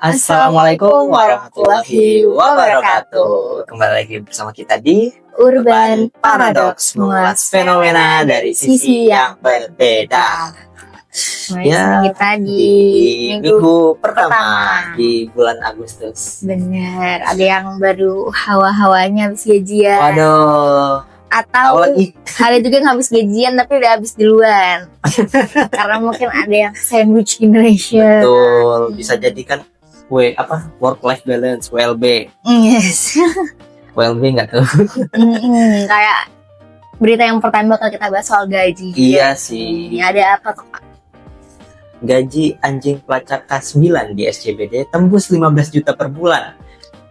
Assalamualaikum warahmatullahi wabarakatuh. Kembali lagi bersama kita di Urban Paradox, mengulas fenomena dari sisi yang berbeda. Ya, kita di minggu pertama di bulan Agustus. Bener, ada yang baru hawa-hawanya habis gajian. Waduh. Atau ada juga yang habis gajian tapi udah habis duluan. Karena mungkin ada yang sandwich generation. Betul, bisa jadikan work life balance, WLB. Yes. WLB nggak tuh? Kayak berita yang pertama bakal kita bahas soal gaji. Iya sih. Ini ada apa tuh, Pak? Gaji anjing pelacak K9 di SCBD tembus 15 juta per bulan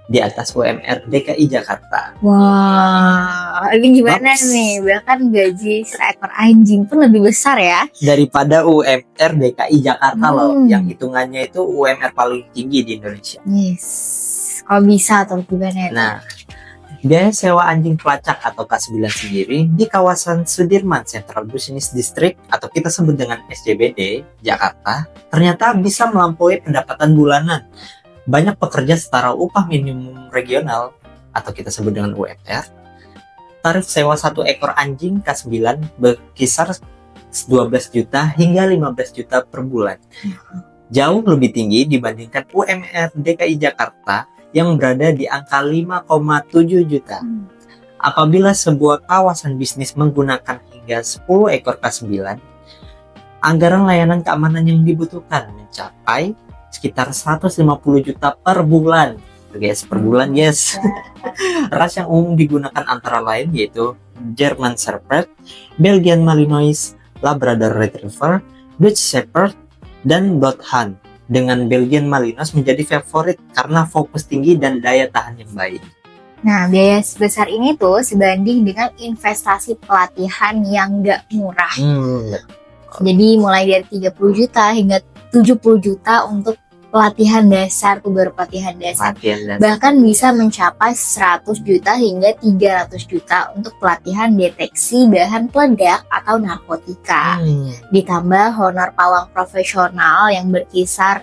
di atas UMR DKI Jakarta. Wah, ini gimana nih? Bahkan gaji seekor anjing pun lebih besar ya daripada UMR DKI Jakarta loh, yang hitungannya itu UMR paling tinggi di Indonesia. Yes, kalau bisa atau gimana? Nah, biaya sewa anjing pelacak atau K9 sendiri di kawasan Sudirman Central Business District atau kita sebut dengan SCBD Jakarta ternyata bisa melampaui pendapatan bulanan banyak pekerja setara upah minimum regional atau kita sebut dengan UMR. Tarif sewa satu ekor anjing K9 berkisar 12 juta hingga 15 juta per bulan. Jauh lebih tinggi dibandingkan UMR DKI Jakarta yang berada di angka 5,7 juta. Apabila sebuah kawasan bisnis menggunakan hingga 10 ekor K9, anggaran layanan keamanan yang dibutuhkan mencapai sekitar 150 juta per bulan. Guys, per bulan, yes. Ras yang umum digunakan antara lain yaitu German Shepherd, Belgian Malinois, Labrador Retriever, Dutch Shepherd, dan Bloodhound. Dengan Belgian Malinois menjadi favorit karena fokus tinggi dan daya tahan yang baik. Nah, biaya sebesar ini tuh sebanding dengan investasi pelatihan yang gak murah. Jadi mulai dari 30 juta hingga 70 juta untuk pelatihan dasar, tuh baru pelatihan dasar. Bahkan bisa mencapai 100 juta hingga 300 juta untuk pelatihan deteksi bahan peledak atau narkotika. Ditambah honor pawang profesional yang berkisar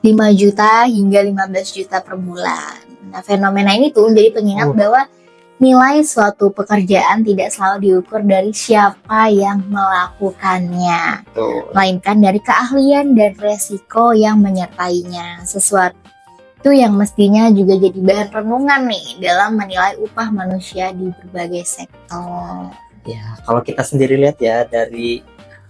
5 juta hingga 15 juta per bulan. Nah, fenomena ini tuh menjadi pengingat bahwa nilai suatu pekerjaan tidak selalu diukur dari siapa yang melakukannya, melainkan dari keahlian dan resiko yang menyertainya. Sesuatu yang mestinya juga jadi bahan renungan nih dalam menilai upah manusia di berbagai sektor. Ya, kalau kita sendiri lihat ya dari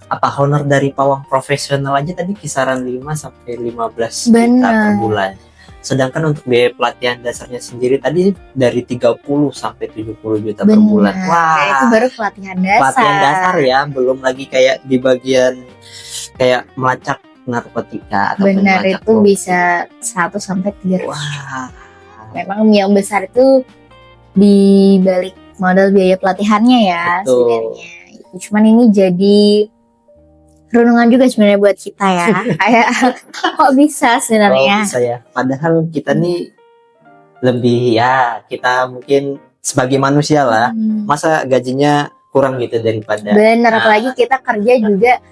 honor dari pawang profesional aja tadi kisaran 5 sampai 15 juta per bulan. Sedangkan untuk biaya pelatihan dasarnya sendiri tadi dari 30 sampai 70 juta per bulan. Wah, itu baru pelatihan dasar. Pelatihan dasar ya, belum lagi kayak di bagian kayak melacak narkotika atau benar, itu bisa 1 sampai 300. Wah. Memang yang besar itu di balik modal biaya pelatihannya ya sebenarnya. Cuman ini jadi renungan juga sebenarnya buat kita ya. Kayak kok bisa sebenarnya? Bisa ya. Padahal kita nih lebih ya, kita mungkin sebagai manusia lah, masa gajinya kurang gitu daripada. Bener, apalagi kita kerja juga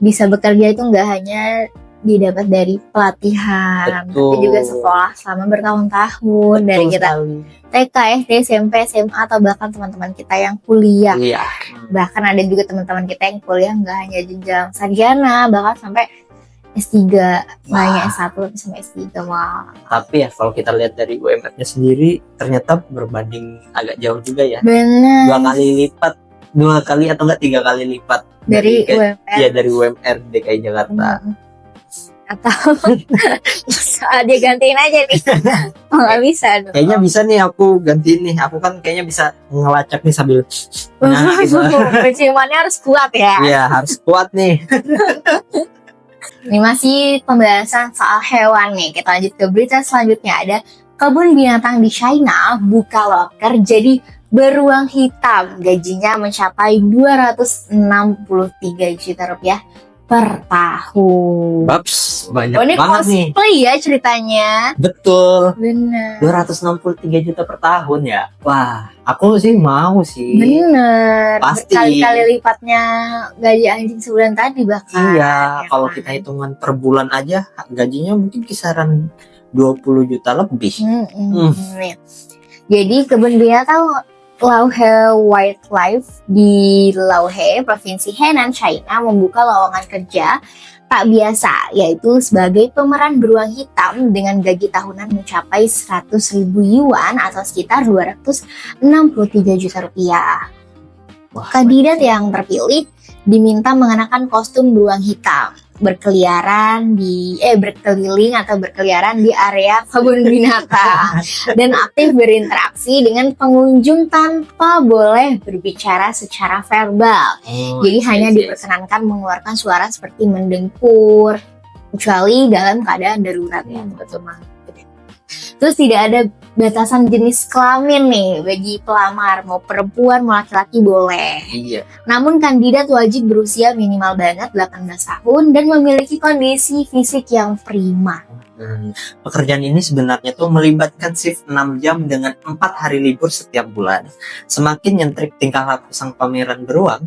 bisa bekerja itu nggak hanya didapat dari pelatihan, tapi juga sekolah selama bertahun-tahun. Dari kita TK, SD, SMP, SMA, atau bahkan teman-teman kita yang kuliah. Bahkan ada juga teman-teman kita yang kuliah nggak hanya jenjang sarjana, bahkan sampai S3, banyak S1 sampai S3. Wah. Tapi ya kalau kita lihat dari UMR-nya sendiri ternyata berbanding agak jauh juga ya. Benar. 2 kali atau enggak 3 kali lipat dari UMR. Ya, dari UMR DKI Jakarta. Atau bisa dia gantiin aja nih. Nggak bisa dong. Kayaknya bisa nih aku gantiin nih. Aku kan kayaknya bisa ngelacak nih sambil gitu. Penciumannya harus kuat ya. Iya, harus kuat nih. Ini masih pembahasan soal hewan nih. Kita lanjut ke berita selanjutnya. Ada kebun binatang di China buka loker jadi beruang hitam. Gajinya mencapai 263 juta rupiah per tahun. Baps, banyak Oh, ini banget nih. cosplay ya ceritanya. Betul. Bener. 263 juta per tahun ya. Wah, aku sih mau sih. Bener. Pasti. Kali-kali lipatnya gaji anjing sebulan tadi bahkan. Iya, Ya kalau kan? kita hitungan per bulan aja gajinya mungkin kisaran 20 juta lebih. Nih. Jadi kebun binatang Lauhe Wildlife di Lauhe, Provinsi Henan, China membuka lowongan kerja tak biasa, yaitu sebagai pemeran beruang hitam dengan gaji tahunan mencapai 100.000 yuan atau sekitar 263 juta rupiah. Wah, Kandidat yang terpilih diminta mengenakan kostum beruang hitam, berkeliling di area kebun binatang dan aktif berinteraksi dengan pengunjung tanpa boleh berbicara secara verbal. Jadi hanya diperkenankan mengeluarkan suara seperti mendengkur, kecuali dalam keadaan darurat ya, teman-teman. Terus tidak ada batasan jenis kelamin nih bagi pelamar, mau perempuan mau laki-laki boleh. Iya. Namun kandidat wajib berusia minimal banget 18 tahun dan memiliki kondisi fisik yang prima. Pekerjaan ini sebenarnya tuh melibatkan shift 6 jam dengan 4 hari libur setiap bulan. Semakin nyentrik tingkah laku sang pameran beruang,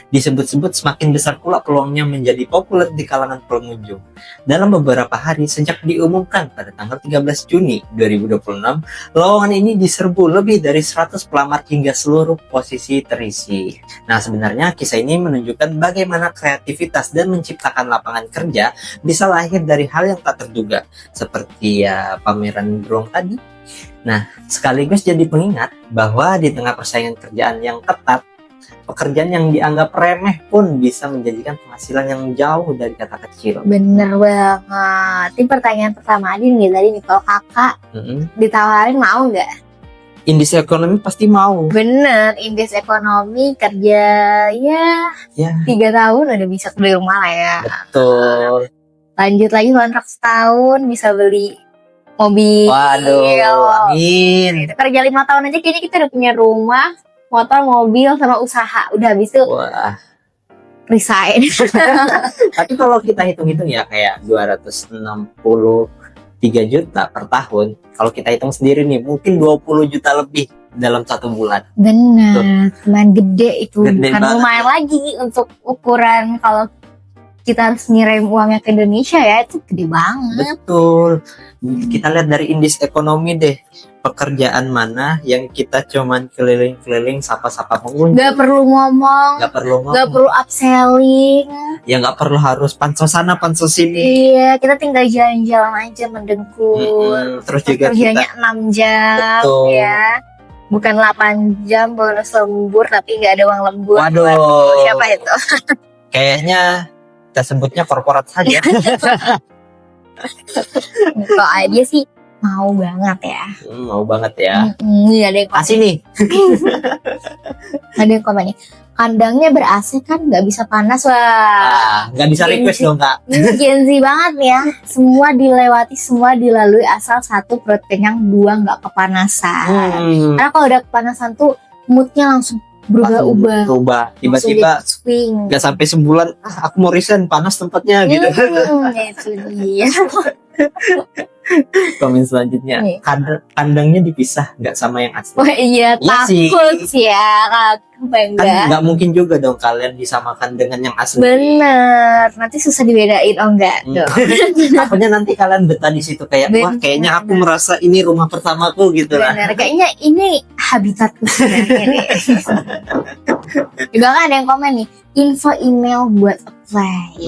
disebut-sebut semakin besar pula peluangnya menjadi populer di kalangan pengunjung. Dalam beberapa hari sejak diumumkan pada tanggal 13 Juni 2026, lowongan ini diserbu lebih dari 100 pelamar hingga seluruh posisi terisi. Nah, sebenarnya kisah ini menunjukkan bagaimana kreativitas dan menciptakan lapangan kerja bisa lahir dari hal yang tak terduga, seperti ya pameran beruang tadi. Nah, sekaligus jadi pengingat bahwa di tengah persaingan kerjaan yang ketat, pekerjaan yang dianggap remeh pun bisa menjanjikan penghasilan yang jauh dari kata kecil. Bener banget. Ini pertanyaan pertama Adin nih tadi nih, kalau kakak ditawarin mau nggak? Indis ekonomi pasti mau. Bener, indeks ekonomi kerja ya 3 tahun udah bisa beli rumah lah ya. Betul. Lanjut lagi kontrak setahun bisa beli mobil. Waduh, amin. Kerja 5 tahun aja kayaknya kita udah punya rumah, motor, mobil, sama usaha. Udah habis itu Wah. resign. Tapi kalau kita hitung-hitung ya kayak 263 juta per tahun. Kalau kita hitung sendiri nih mungkin 20 juta lebih dalam 1 bulan. Bener, lumayan gede itu. Gede Bukan banget. lumayan lagi untuk ukuran kalau kita harus ngirim uangnya ke Indonesia ya, itu gede banget. Betul. Kita lihat dari indeks ekonomi deh. Pekerjaan mana yang kita cuman keliling-keliling sapa-sapa pengunjung. Gak perlu ngomong, Gak perlu ngomong. gak perlu upselling. Ya gak perlu harus pansos sana pansos sini. Iya, kita tinggal jalan-jalan aja mendengkur. Terus juga Kerjanya kita 6 jam Betul. ya. Bukan 8 jam bonus lembur tapi gak ada uang lembur. Waduh. Siapa itu? Kayaknya kita sebutnya korporat saja. Kalau aja sih mau banget ya. Mau banget ya. Iya, ada yang komen. Kasih nih. Ada yang komen nih. Kandangnya ber-AC kan nggak bisa panas. Wah, Nggak bisa request dong kak. ini Gen Z banget nih ya. Semua dilewati, semua dilalui asal satu perut kenyang, 2 nggak kepanasan. Karena kalau udah kepanasan tuh moodnya langsung berubah-ubah. Berubah. Tiba-tiba Langsung jadi swing. nggak sampai sebulan. Aku mau resign panas tempatnya gitu. Itu dia. Komen selanjutnya. Nih. Kandangnya dipisah nggak sama yang asli. Wah iya, Iya sih. takut sih ya. Kenapa Kan enggak? nggak mungkin juga dong kalian disamakan dengan yang asli. Bener, nanti susah dibedain. Oh enggak dong. Takutnya nanti kalian betah di situ kayak wah Bener. kayaknya aku merasa ini rumah pertamaku gitu lah. Bener, kayaknya ini habitatku sebenarnya nih. Juga kan ada yang komen nih, info email buat apply.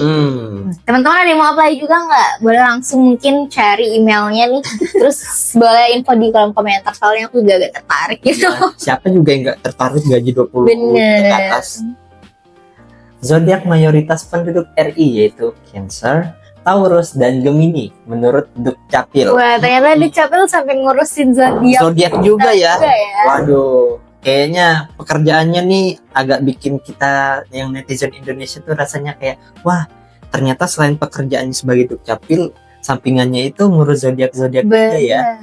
Teman-teman ada yang mau apply juga nggak? Boleh langsung mungkin cari emailnya nih. Terus boleh info di kolom komentar, soalnya aku juga agak tertarik gitu. Ya, siapa juga yang nggak tertarik gaji 20 Bener. ke atas. Zodiak mayoritas penduduk RI yaitu Cancer, Taurus, dan Gemini menurut Dukcapil. Wah, ternyata Dukcapil sampai ngurusin zodiak Zodiak juga ya. juga ya. Waduh, kayaknya pekerjaannya nih agak bikin kita yang netizen Indonesia tuh rasanya kayak wah, ternyata selain pekerjaannya sebagai Dukcapil, sampingannya itu ngurus zodiak juga ya.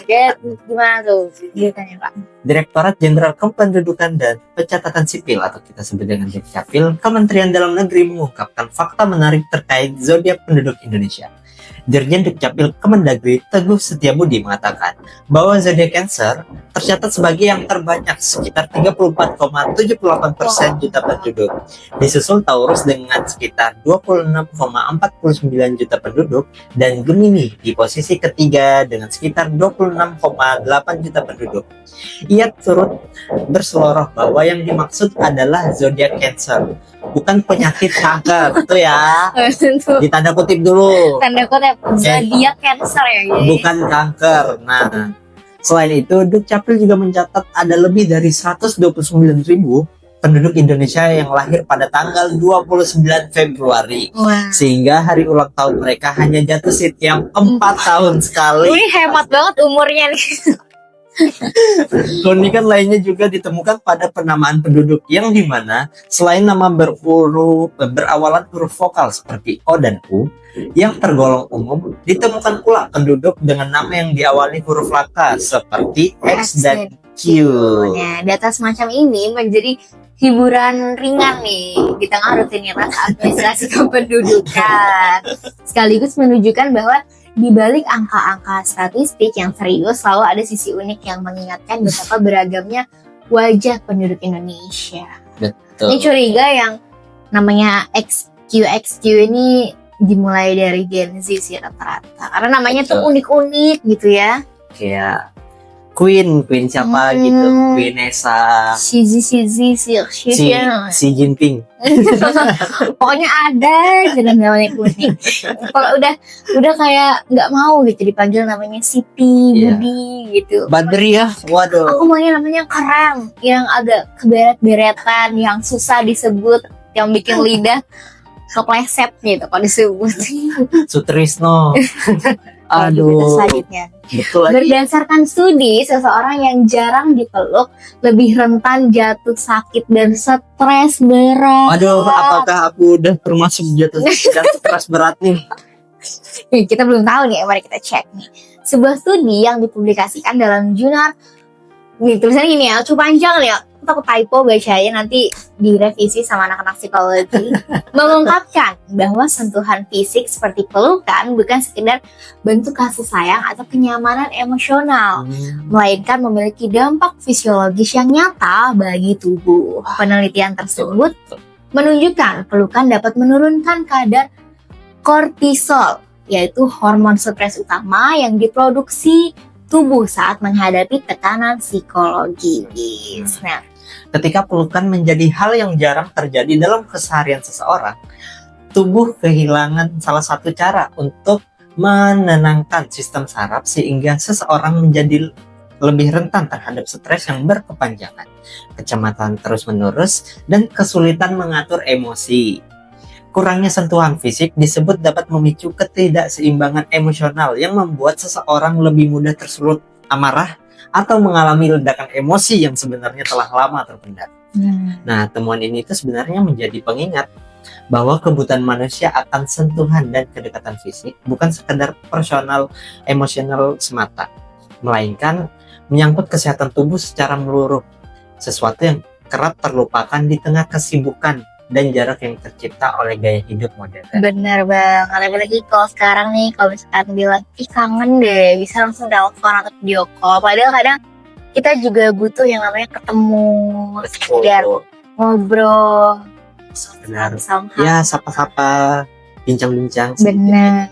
Dia gimana tuh ceritanya Pak? Direktorat Jenderal Kependudukan dan Pencatatan Sipil atau kita sebut dengan Dukcapil, Kementerian Dalam Negeri mengungkapkan fakta menarik terkait zodiak penduduk Indonesia. Dirjen Dukcapil Kemendagri Teguh Setiabudi mengatakan bahwa zodiak Cancer tercatat sebagai yang terbanyak sekitar 34,78% juta penduduk. Disusul Taurus dengan sekitar 26,49 juta penduduk dan Gemini di posisi ketiga dengan sekitar 26,8 juta penduduk. Ia turut berseloroh bahwa yang dimaksud adalah zodiak Cancer, bukan penyakit kanker. Itu ya. Ditanda kutip dulu. Tanda kutip zodiak Cancer ya. Bukan kanker. Nah, selain itu Dukcapil juga mencatat ada lebih dari 129.000 penduduk Indonesia yang lahir pada tanggal 29 Februari. Wah. Sehingga hari ulang tahun mereka hanya jatuh setiap 4 tahun sekali. Ini hemat banget umurnya nih. Keunikan lainnya juga ditemukan pada penamaan penduduk yang dimana selain nama berawalan huruf vokal seperti O dan U yang tergolong umum, ditemukan pula penduduk dengan nama yang diawali huruf langka seperti X dan Q. Nah, data semacam ini menjadi hiburan ringan nih di tengah rutinitas administrasi kependudukan, sekaligus menunjukkan bahwa di balik angka-angka statistik yang serius selalu ada sisi unik yang mengingatkan betapa beragamnya wajah penduduk Indonesia. Betul. Ini curiga yang namanya XQ ini dimulai dari Gen Z sih rata-rata, karena namanya tuh unik-unik gitu ya. Kayak Queen siapa gitu, Queen Esa, Xi Jinping. Pokoknya ada jalan namanya kuning. Kalau udah kayak nggak mau gitu dipanggil namanya Siti, Iya. Budi gitu. Badri ya, waduh. Aku maunya namanya keren, yang agak keberet-beretan, yang susah disebut, yang bikin lidah kepleset gitu kalau disebut. Sutrisno. Kita Aduh, selanjutnya. betul lagi. Berdasarkan studi, seseorang yang jarang dipeluk lebih rentan jatuh sakit dan stres berat. Aduh, apakah aku udah termasuk jatuh stres berat nih? Kita belum tahu nih, mari kita cek nih. Sebuah studi yang dipublikasikan dalam jurnal, nih tulisannya gini ya, cukup panjang nih ya. Aku typo bacanya nanti direvisi sama anak-anak psikologi. Mengungkapkan bahwa sentuhan fisik seperti pelukan bukan sekedar bentuk kasih sayang atau kenyamanan emosional, melainkan memiliki dampak fisiologis yang nyata bagi tubuh. Penelitian tersebut menunjukkan pelukan dapat menurunkan kadar kortisol, yaitu hormon stres utama yang diproduksi tubuh saat menghadapi tekanan psikologis. Nah, Ketika pelukan menjadi hal yang jarang terjadi dalam keseharian seseorang, tubuh kehilangan salah satu cara untuk menenangkan sistem saraf sehingga seseorang menjadi lebih rentan terhadap stres yang berkepanjangan, kecemasan terus-menerus, dan kesulitan mengatur emosi. Kurangnya sentuhan fisik disebut dapat memicu ketidakseimbangan emosional yang membuat seseorang lebih mudah tersulut amarah atau mengalami ledakan emosi yang sebenarnya telah lama terpendam. Nah, temuan ini itu sebenarnya menjadi pengingat bahwa kebutuhan manusia akan sentuhan dan kedekatan fisik bukan sekedar personal emosional semata, melainkan menyangkut kesehatan tubuh secara menyeluruh, sesuatu yang kerap terlupakan di tengah kesibukan dan jarak yang tercipta oleh gaya hidup modern. bener banget. Apalagi kalau sekarang nih, kalau misalkan bilang, ih kangen deh, bisa langsung telepon atau video call. Padahal kadang kita juga butuh yang namanya ketemu, sekedar ngobrol, Benar. somehow. Ya, sapa-sapa, bincang-bincang. Bener.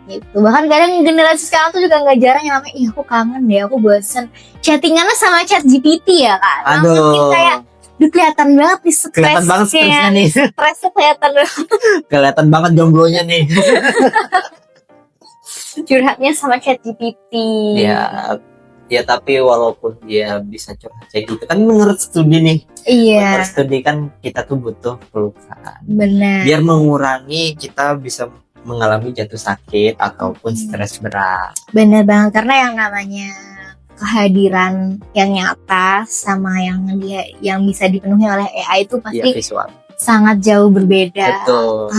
Gitu. Bahkan kadang generasi sekarang tuh juga nggak jarang yang namanya, ih aku kangen deh, aku bosen. Chattingannya sama chat GPT ya kan? Nah, Aduh. mungkin kayak, kelihatan banget nih stresnya. Kelihatan banget stresnya nih. Stresnya kelihatan banget. Kelihatan banget jomblonya nih. Curhatnya sama chat GPT. Ya tapi walaupun dia bisa curhat kayak gitu kan menurut studi nih. Iya. Menurut studi kan kita tuh butuh pelukan. Benar. Biar mengurangi kita bisa mengalami jatuh sakit ataupun stres berat. Benar banget, karena yang namanya kehadiran yang nyata sama yang bisa dipenuhi oleh AI itu Ya pasti visual. sangat jauh berbeda. Betul.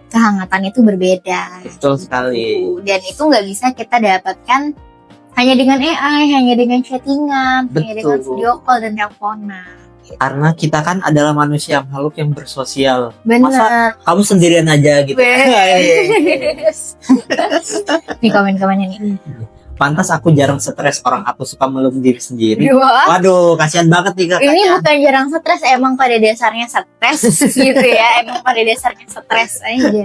Kehangatan itu berbeda. Betul sekali. Dan itu nggak bisa kita dapatkan hanya dengan AI, hanya dengan chattingan, hanya dengan video call dan teleponan. Karena kita kan adalah manusia makhluk yang bersosial. Benar. Masa kamu sendirian aja gitu. Nih komen-komennya nih. Pantas aku jarang stres, orang aku suka meluk diri sendiri. Wah. Waduh, kasihan banget nih kakaknya. Ini bukan jarang stres, emang pada dasarnya stres gitu ya. Emang pada dasarnya stres aja.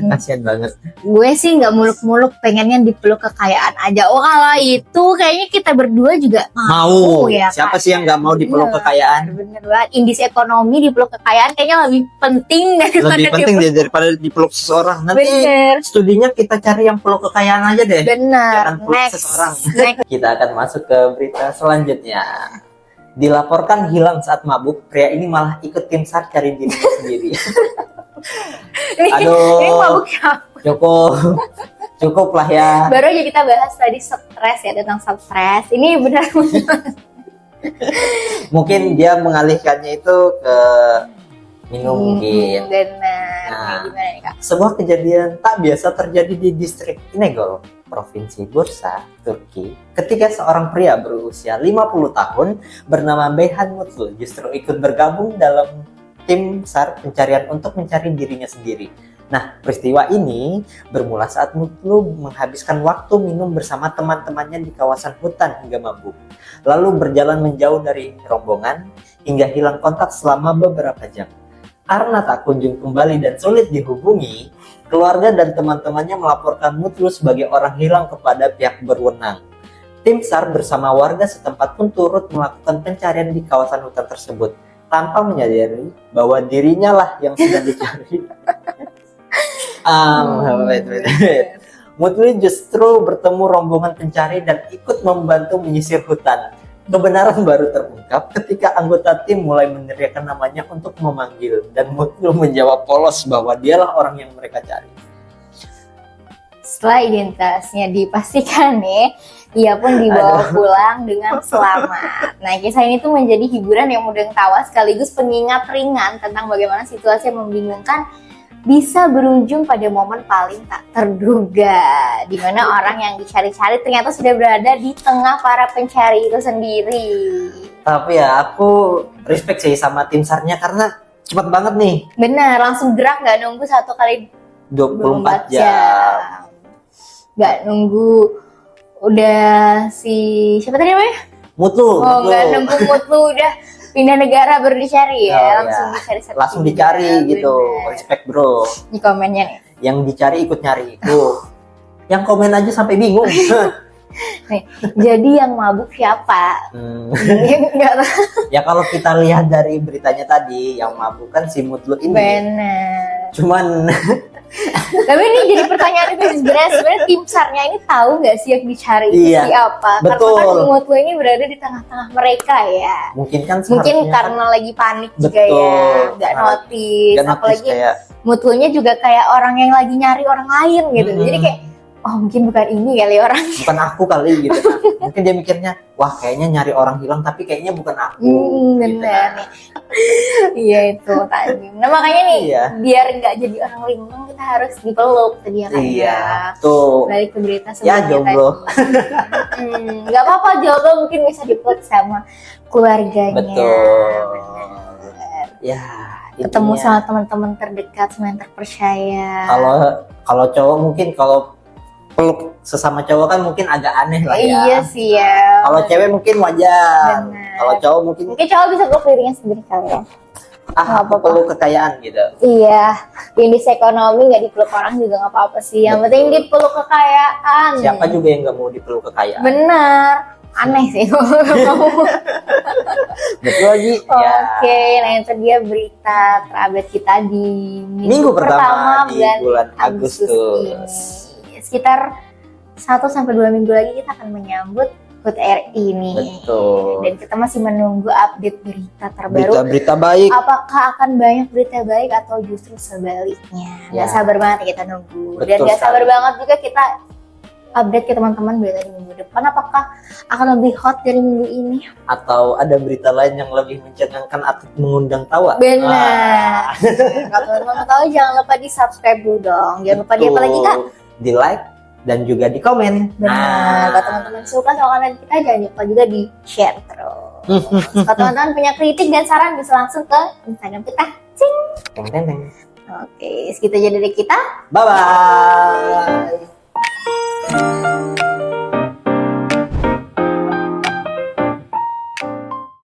Kasihan banget. Gue sih nggak muluk-muluk, pengennya dipeluk kekayaan aja. Oh kalau itu kayaknya kita berdua juga Mau. ya. Siapa kan? sih yang nggak mau dipeluk kekayaan? Bener banget. Indis ekonomi dipeluk kekayaan kayaknya lebih penting Lebih penting daripada dipeluk seseorang. Nanti Bener. studinya kita cari yang peluk kekayaan aja deh. Bener. Jangan peluk Next. seseorang. Next. Kita akan masuk ke berita selanjutnya. Dilaporkan hilang saat mabuk, pria ini malah ikut tim SAR cari dirinya sendiri. Aduh. Ini mabuk siapa? Cukup lah ya. Baru aja kita bahas tadi stres ya, tentang stres. Ini benar. Mungkin dia mengalihkannya itu ke minum mungkin. Benar. Nah. Gimana nih Kak? Sebuah kejadian tak biasa terjadi di distrik Inegöl, Provinsi Bursa, Turki, ketika seorang pria berusia 50 tahun bernama Beyhan Mutlu justru ikut bergabung dalam tim SAR pencarian untuk mencari dirinya sendiri. Nah, peristiwa ini bermula saat Mutlu menghabiskan waktu minum bersama teman-temannya di kawasan hutan hingga mabuk. Lalu berjalan menjauh dari rombongan hingga hilang kontak selama beberapa jam. Karena tak kunjung kembali dan sulit dihubungi, keluarga dan teman-temannya melaporkan Mutlu sebagai orang hilang kepada pihak berwenang. Tim SAR bersama warga setempat pun turut melakukan pencarian di kawasan hutan tersebut, tanpa menyadari bahwa dirinya lah yang sedang dicari. Mutlu justru bertemu rombongan pencari dan ikut membantu menyisir hutan. Kebenaran baru terungkap ketika anggota tim mulai meneriakkan namanya untuk memanggil, dan Mutlu menjawab polos bahwa dialah orang yang mereka cari. Setelah identitasnya dipastikan nih, ia pun dibawa pulang dengan selamat. Nah, kisah ini tuh menjadi hiburan yang mudah tawa sekaligus pengingat ringan tentang bagaimana situasi yang membingungkan bisa berujung pada momen paling tak terduga, di mana orang yang dicari-cari ternyata sudah berada di tengah para pencari itu sendiri. Tapi ya aku respect sih sama tim SAR-nya karena cepat banget nih. Benar, langsung gerak, nggak nunggu 1 kali 24 jam. Nggak nunggu udah si siapa tadi namanya? Mutlu. Oh, nggak nunggu Mutlu udah pindah negara baru dicari ya, Oh, langsung ya. dicari satu. Langsung dicari gitu. Bener. Respect bro. Di komennya nih. Yang dicari ikut nyari. Yang komen aja sampai bingung. Jadi yang mabuk siapa? Nggak tahu. Ya kalau kita lihat dari beritanya tadi, yang mabuk kan si Mutlu ini. Bener. Cuman Tapi ini jadi pertanyaan itu sebenarnya tim SAR-nya ini tahu nggak sih yang dicari itu Iya, siapa? betul. Karena kan Mutlu ini berada di tengah-tengah mereka ya. mungkin kan Mungkin seharusnya karena lagi panik juga Betul. ya, nggak notice. kan Apalagi kayak Mutlunya juga kayak orang yang lagi nyari orang lain gitu. Jadi kayak, oh mungkin bukan ini kali orang. bukan aku kali gitu kan. Mungkin dia mikirnya, wah kayaknya nyari orang hilang tapi kayaknya bukan aku. gitu Bener kan. nih. Iya itu tadi. Nah makanya nih, Iya. biar nggak jadi orang linglung kita harus dipeluk tadi ya kan. Iya, tuh. Balik ke berita Ya, sebelumnya jomblo. tadi. Nggak apa-apa, jomblo mungkin bisa dipeluk sama keluarganya. Betul. Bener. Ya, Ketemu intinya, sama teman-teman terdekat, sama yang terpercaya. kalau cowok mungkin kalau peluk sesama cowok kan mungkin agak aneh lah ya. Iya sih ya. Kalau cewek mungkin wajar. Bener. Kalau cowok mungkin Mungkin cowok bisa peluk dirinya sendiri kali ya. Nggak aku apa-apa. perlu kekayaan gitu. Iya, indis ekonomi nggak dipeluk orang juga nggak apa-apa sih. Yang penting dipeluk kekayaan. Siapa juga yang nggak mau dipeluk kekayaan? Bener, aneh sih kalau nggak mau. Betul lagi. Ya. Oke, nah itu dia berita terupdate kita di Minggu pertama di bulan Agustus Agustus. ini. Sekitar 1-2 minggu lagi kita akan menyambut HUT RI nih. Betul. Dan kita masih menunggu update berita terbaru. Berita-berita baik. Apakah akan banyak berita baik atau justru sebaliknya? Ya. Gak sabar banget kita nunggu. Betul Dan gak sabar sekali. banget juga kita update ke teman-teman berita di minggu depan apakah akan lebih hot dari minggu ini. Atau ada berita lain yang lebih mencengangkan atau mengundang tawa? Benar. Kalau teman-teman tahu jangan lupa di subscribe dulu dong. Jangan lupa di apa lagi Kak? Di like dan juga di komen. Benar. Kalau teman-teman suka sama konten kita jangan lupa juga di share terus. Kalau teman-teman punya kritik dan saran bisa langsung ke Instagram kita. Cing. Teng teng teng. Oke, segitu aja dari kita. Bye bye.